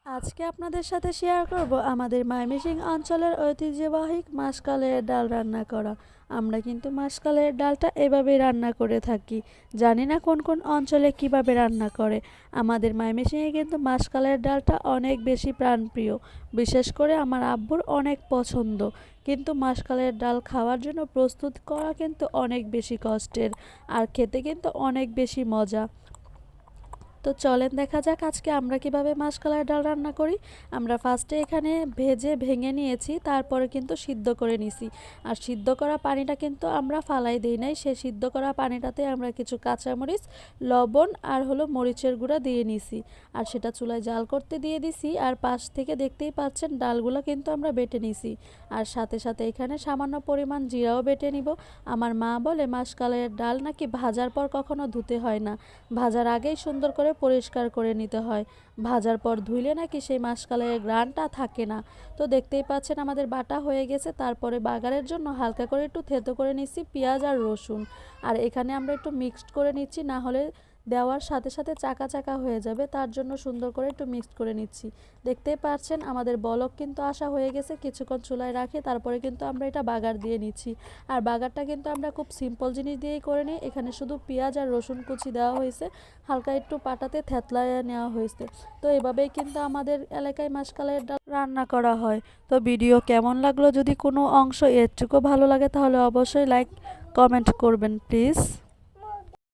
আজকে আপনাদের সাথে শেয়ার করব আমাদের ময়মনসিংহ অঞ্চলের ঐতিহ্যবাহী মাসকলাইয়ের ডাল রান্না করা। আমরা কিন্তু মাসকলাইয়ের ডালটা এভাবেই রান্না করে থাকি। জানি না কোন কোন অঞ্চলে কিভাবে রান্না করে। আমাদের ময়মনসিংহে কিন্তু মাসকলাইয়ের ডালটা অনেক বেশি প্রাণপ্রিয়। বিশেষ করে আমার আব্বুর অনেক পছন্দ। কিন্তু মাসকলাইয়ের ডাল খাওয়ার জন্য প্রস্তুত করা কিন্তু অনেক বেশি কষ্টের, আর খেতে কিন্তু অনেক বেশি মজা। তো চলেন দেখা যাক আজকে আমরা কিভাবে মাসকলাইয়ের ডাল রান্না করি। আমরা ফার্স্টে এখানে ভেঙে নিয়েছি, তারপরে কিন্তু সিদ্ধ করে নিছি। আর সিদ্ধ করা পানিটা কিন্তু আমরা ফালাই দেই নাই, সে সিদ্ধ করা পানিটাতে আমরা কিছু কাঁচামরিচ, লবণ আর হলো মরিচের গুঁড়া দিয়ে নিছি। আর সেটা চুলায় জাল করতে দিয়ে দিছি। আর পাশ থেকে দেখতেই পাচ্ছেন ডালগুলো কিন্তু আমরা বেটে নিছি। আর সাথে সাথে এখানে সামান্য পরিমাণ জিরাও বেটে নিব। আমার মা বলে মাসকলাইয়ের ডাল নাকি ভাজার পর কখনো ধুতে হয় না, ভাজার আগেই সুন্দর করে পরিষ্কার করে নিতে হয়। ভাজার পর ধুইলে নাকি সেই মাসকলাইয়ের গ্রানটা থাকে না। তো দেখতেই পাচ্ছেন আমাদের বাটা হয়ে গেছে। তারপরে বাগারের জন্য হালকা করে একটু থেতো করে নিচ্ছি পেঁয়াজ আর রসুন। আর এখানে আমরা একটু মিক্সড করে নিচ্ছি, না হলে দেওয়ার সাথে সাথে চাকা চাকা হয়ে যাবে, তার জন্য সুন্দর করে একটু মিক্সড করে নিচ্ছি। দেখতেই পাচ্ছেন আমাদের বলক কিন্তু আসা হয়ে গেছে। কিছুক্ষণ চুলায় রাখি, তারপরে কিন্তু আমরা এটা বাগার দিয়ে নিচ্ছি। আর বাগারটা কিন্তু আমরা খুব সিম্পল জিনিস দিয়েই করে নিই। এখানে শুধু পেঁয়াজ আর রসুন কুচি দেওয়া হয়েছে, হালকা একটু পাটাতে থেতলায় নেওয়া হয়েছে। তো এভাবেই কিন্তু আমাদের এলাকায় মাসকলাইয়ের ডাল রান্না করা হয়। তো ভিডিও কেমন লাগলো, যদি কোনো অংশ এরটুকু ভালো লাগে তাহলে অবশ্যই লাইক কমেন্ট করবেন প্লিজ।